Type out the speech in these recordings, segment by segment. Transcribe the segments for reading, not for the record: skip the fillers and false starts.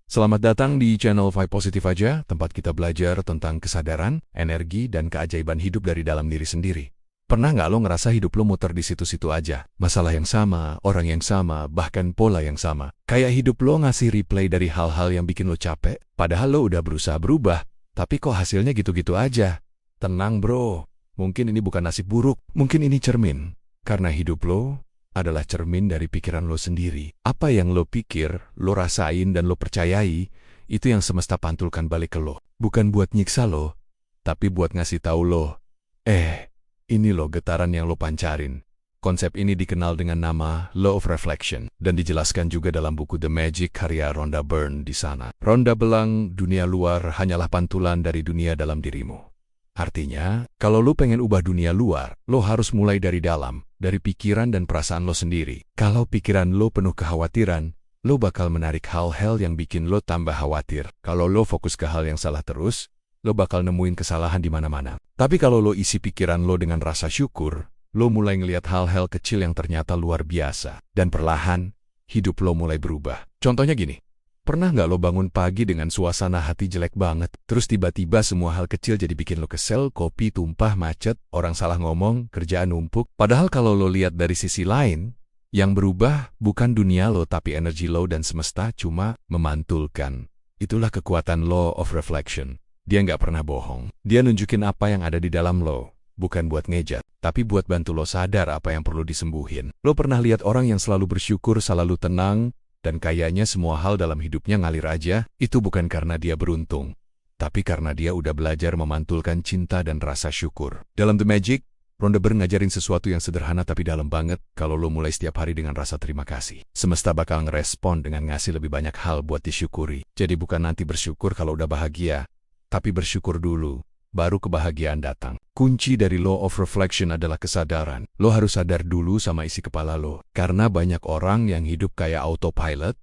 Selamat datang di channel Vibe Positif Aja, tempat kita belajar tentang kesadaran, energi, dan keajaiban hidup dari dalam diri sendiri. Pernah nggak lo ngerasa hidup lo muter di situ-situ aja? Masalah yang sama, orang yang sama, bahkan pola yang sama. Kayak hidup lo ngasih replay dari hal-hal yang bikin lo capek, padahal lo udah berusaha berubah, tapi kok hasilnya gitu-gitu aja. Tenang bro, mungkin ini bukan nasib buruk, mungkin ini cermin. Karena hidup lo adalah cermin dari pikiran lo sendiri. Apa yang lo pikir, lo rasain, dan lo percayai, itu yang semesta pantulkan balik ke lo. Bukan buat nyiksa lo, tapi buat ngasih tahu lo, ini lo getaran yang lo pancarin. Konsep ini dikenal dengan nama Law of Reflection, dan dijelaskan juga dalam buku The Magic karya Rhonda Byrne di sana. Rhonda bilang dunia luar hanyalah pantulan dari dunia dalam dirimu. Artinya, kalau lo pengen ubah dunia luar, lo harus mulai dari dalam, dari pikiran dan perasaan lo sendiri. Kalau pikiran lo penuh kekhawatiran, lo bakal menarik hal-hal yang bikin lo tambah khawatir. Kalau lo fokus ke hal yang salah terus, lo bakal nemuin kesalahan di mana-mana. Tapi kalau lo isi pikiran lo dengan rasa syukur, lo mulai ngelihat hal-hal kecil yang ternyata luar biasa. Dan perlahan, hidup lo mulai berubah. Contohnya gini. Pernah nggak lo bangun pagi dengan suasana hati jelek banget, terus tiba-tiba semua hal kecil jadi bikin lo kesel, kopi tumpah, macet, orang salah ngomong, kerjaan numpuk. Padahal kalau lo lihat dari sisi lain, yang berubah bukan dunia lo tapi energi lo dan semesta cuma memantulkan. Itulah kekuatan Law of Reflection. Dia nggak pernah bohong. Dia nunjukin apa yang ada di dalam lo. Bukan buat ngejat, tapi buat bantu lo sadar apa yang perlu disembuhin. Lo pernah lihat orang yang selalu bersyukur, selalu tenang, dan kayaknya semua hal dalam hidupnya ngalir aja? Itu bukan karena dia beruntung, tapi karena dia udah belajar memantulkan cinta dan rasa syukur. Dalam The Magic, Rhonda Byrne ngajarin sesuatu yang sederhana tapi dalam banget. Kalau lo mulai setiap hari dengan rasa terima kasih, semesta bakal ngerespon dengan ngasih lebih banyak hal buat disyukuri. Jadi bukan nanti bersyukur kalau udah bahagia, tapi bersyukur dulu, baru kebahagiaan datang. Kunci dari Law of Reflection adalah kesadaran. Lo harus sadar dulu sama isi kepala lo. Karena banyak orang yang hidup kayak autopilot,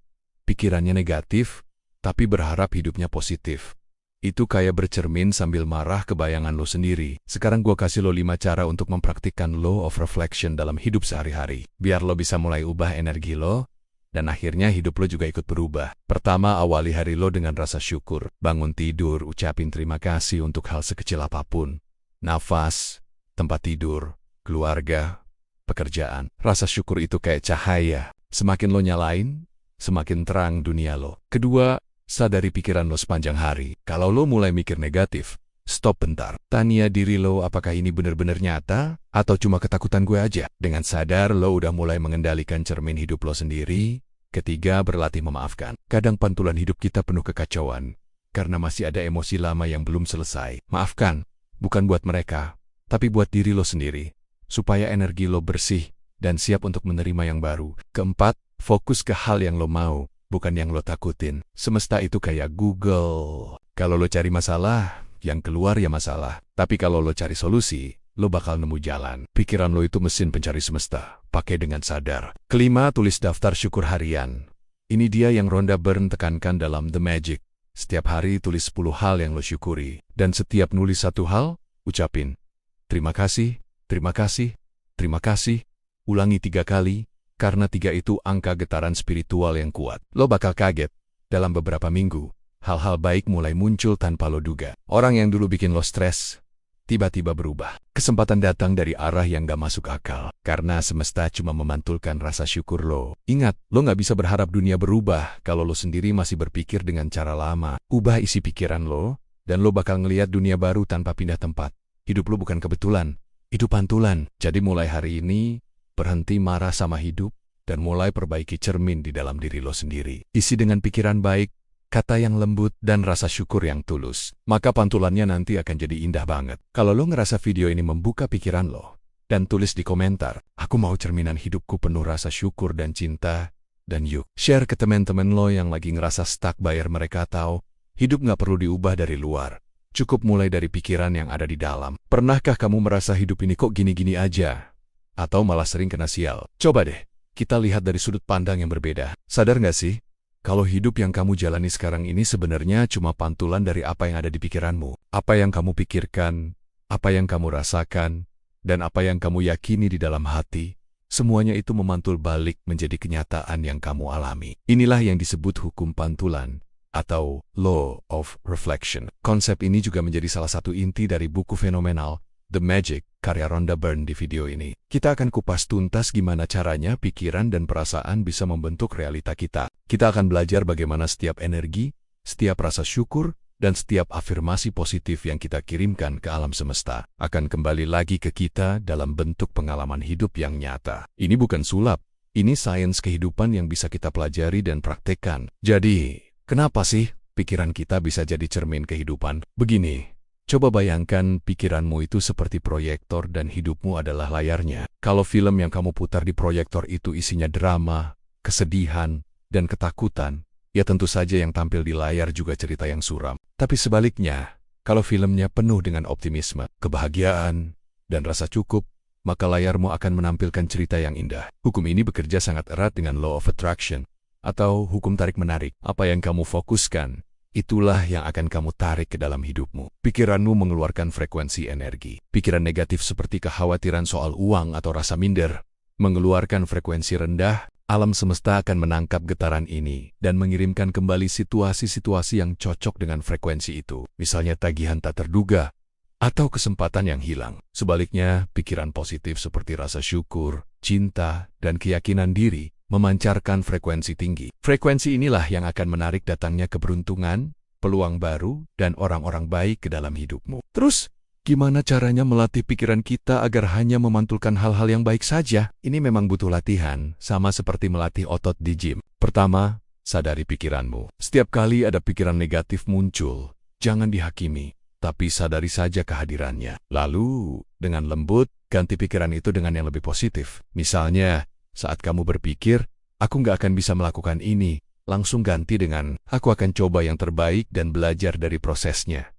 pikirannya negatif, tapi berharap hidupnya positif. Itu kayak bercermin sambil marah ke bayangan lo sendiri. Sekarang gua kasih lo 5 cara untuk mempraktikkan Law of Reflection dalam hidup sehari-hari. Biar lo bisa mulai ubah energi lo, dan akhirnya hidup lo juga ikut berubah. Pertama, awali hari lo dengan rasa syukur. Bangun tidur, ucapin terima kasih untuk hal sekecil apapun. Nafas, tempat tidur, keluarga, pekerjaan. Rasa syukur itu kayak cahaya. Semakin lo nyalain, semakin terang dunia lo. Kedua, sadari pikiran lo sepanjang hari. Kalau lo mulai mikir negatif, stop bentar. Tanya diri lo, apakah ini benar-benar nyata atau cuma ketakutan gue aja? Dengan sadar, lo udah mulai mengendalikan cermin hidup lo sendiri. Ketiga, berlatih memaafkan. Kadang pantulan hidup kita penuh kekacauan, karena masih ada emosi lama yang belum selesai. Maafkan, bukan buat mereka, tapi buat diri lo sendiri, supaya energi lo bersih dan siap untuk menerima yang baru. Keempat, fokus ke hal yang lo mau, bukan yang lo takutin. Semesta itu kayak Google. Kalau lo cari masalah, yang keluar ya masalah. Tapi kalau lo cari solusi, lo bakal nemu jalan. Pikiran lo itu mesin pencari semesta. Pakai dengan sadar. Kelima, tulis daftar syukur harian. Ini dia yang Rhonda Byrne tekankan dalam The Magic. Setiap hari tulis 10 hal yang lo syukuri. Dan setiap nulis satu hal, ucapin, terima kasih, terima kasih, terima kasih. Ulangi 3 kali, karena 3 itu angka getaran spiritual yang kuat. Lo bakal kaget. Dalam beberapa minggu, hal-hal baik mulai muncul tanpa lo duga. Orang yang dulu bikin lo stres, tiba-tiba berubah. Kesempatan datang dari arah yang gak masuk akal. Karena semesta cuma memantulkan rasa syukur lo. Ingat, lo gak bisa berharap dunia berubah kalau lo sendiri masih berpikir dengan cara lama. Ubah isi pikiran lo, dan lo bakal ngelihat dunia baru tanpa pindah tempat. Hidup lo bukan kebetulan, itu pantulan. Jadi mulai hari ini, berhenti marah sama hidup, dan mulai perbaiki cermin di dalam diri lo sendiri. Isi dengan pikiran baik, kata yang lembut, dan rasa syukur yang tulus. Maka pantulannya nanti akan jadi indah banget. Kalau lo ngerasa video ini membuka pikiran lo, dan tulis di komentar, aku mau cerminan hidupku penuh rasa syukur dan cinta, dan yuk, share ke teman-teman lo yang lagi ngerasa stuck biar mereka tahu, hidup gak perlu diubah dari luar. Cukup mulai dari pikiran yang ada di dalam. Pernahkah kamu merasa hidup ini kok gini-gini aja? Atau malah sering kena sial? Coba deh, kita lihat dari sudut pandang yang berbeda. Sadar gak sih? Kalau hidup yang kamu jalani sekarang ini sebenarnya cuma pantulan dari apa yang ada di pikiranmu. Apa yang kamu pikirkan, apa yang kamu rasakan, dan apa yang kamu yakini di dalam hati, semuanya itu memantul balik menjadi kenyataan yang kamu alami. Inilah yang disebut hukum pantulan, atau Law of Reflection. Konsep ini juga menjadi salah satu inti dari buku fenomenal The Magic, karya Rhonda Byrne di video ini. Kita akan kupas tuntas gimana caranya pikiran dan perasaan bisa membentuk realita kita. Kita akan belajar bagaimana setiap energi, setiap rasa syukur, dan setiap afirmasi positif yang kita kirimkan ke alam semesta akan kembali lagi ke kita dalam bentuk pengalaman hidup yang nyata. Ini bukan sulap, ini sains kehidupan yang bisa kita pelajari dan praktekkan. Jadi, kenapa sih pikiran kita bisa jadi cermin kehidupan? Begini. Coba bayangkan pikiranmu itu seperti proyektor dan hidupmu adalah layarnya. Kalau film yang kamu putar di proyektor itu isinya drama, kesedihan, dan ketakutan, ya tentu saja yang tampil di layar juga cerita yang suram. Tapi sebaliknya, kalau filmnya penuh dengan optimisme, kebahagiaan, dan rasa cukup, maka layarmu akan menampilkan cerita yang indah. Hukum ini bekerja sangat erat dengan Law of Attraction, atau hukum tarik-menarik. Apa yang kamu fokuskan, itulah yang akan kamu tarik ke dalam hidupmu. Pikiranmu mengeluarkan frekuensi energi. Pikiran negatif seperti kekhawatiran soal uang atau rasa minder mengeluarkan frekuensi rendah. Alam semesta akan menangkap getaran ini dan mengirimkan kembali situasi-situasi yang cocok dengan frekuensi itu. Misalnya tagihan tak terduga atau kesempatan yang hilang. Sebaliknya, pikiran positif seperti rasa syukur, cinta, dan keyakinan diri memancarkan frekuensi tinggi. Frekuensi inilah yang akan menarik datangnya keberuntungan, peluang baru, dan orang-orang baik ke dalam hidupmu. Terus, gimana caranya melatih pikiran kita agar hanya memantulkan hal-hal yang baik saja? Ini memang butuh latihan, sama seperti melatih otot di gym. Pertama, sadari pikiranmu. Setiap kali ada pikiran negatif muncul, jangan dihakimi, tapi sadari saja kehadirannya. Lalu, dengan lembut, ganti pikiran itu dengan yang lebih positif. Misalnya, saat kamu berpikir, aku nggak akan bisa melakukan ini, langsung ganti dengan, aku akan coba yang terbaik dan belajar dari prosesnya.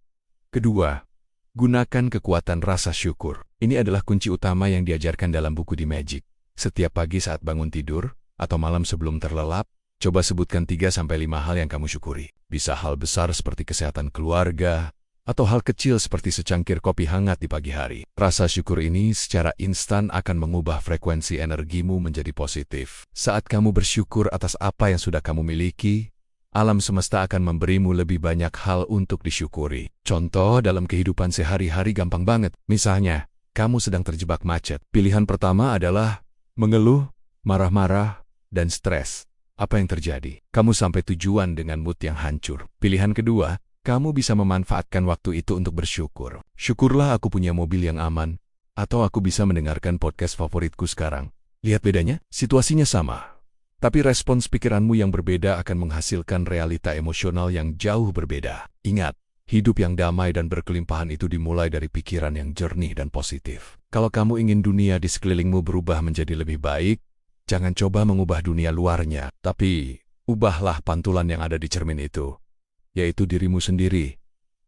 Kedua, gunakan kekuatan rasa syukur. Ini adalah kunci utama yang diajarkan dalam buku The Magic. Setiap pagi saat bangun tidur, atau malam sebelum terlelap, coba sebutkan 3-5 hal yang kamu syukuri. Bisa hal besar seperti kesehatan keluarga, atau hal kecil seperti secangkir kopi hangat di pagi hari. Rasa syukur ini secara instan akan mengubah frekuensi energimu menjadi positif. Saat kamu bersyukur atas apa yang sudah kamu miliki, alam semesta akan memberimu lebih banyak hal untuk disyukuri. Contoh dalam kehidupan sehari-hari gampang banget. Misalnya, kamu sedang terjebak macet. Pilihan pertama adalah mengeluh, marah-marah, dan stres. Apa yang terjadi? Kamu sampai tujuan dengan mood yang hancur. Pilihan kedua, kamu bisa memanfaatkan waktu itu untuk bersyukur. Syukurlah aku punya mobil yang aman, atau aku bisa mendengarkan podcast favoritku sekarang. Lihat bedanya? Situasinya sama. Tapi respons pikiranmu yang berbeda akan menghasilkan realita emosional yang jauh berbeda. Ingat, hidup yang damai dan berkelimpahan itu dimulai dari pikiran yang jernih dan positif. Kalau kamu ingin dunia di sekelilingmu berubah menjadi lebih baik, jangan coba mengubah dunia luarnya, tapi ubahlah pantulan yang ada di cermin itu, yaitu dirimu sendiri,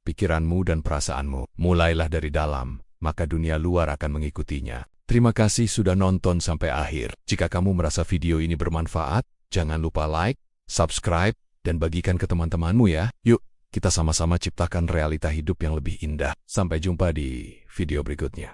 pikiranmu dan perasaanmu. Mulailah dari dalam, maka dunia luar akan mengikutinya. Terima kasih sudah nonton sampai akhir. Jika kamu merasa video ini bermanfaat, jangan lupa like, subscribe, dan bagikan ke teman-temanmu ya. Yuk, kita sama-sama ciptakan realita hidup yang lebih indah. Sampai jumpa di video berikutnya.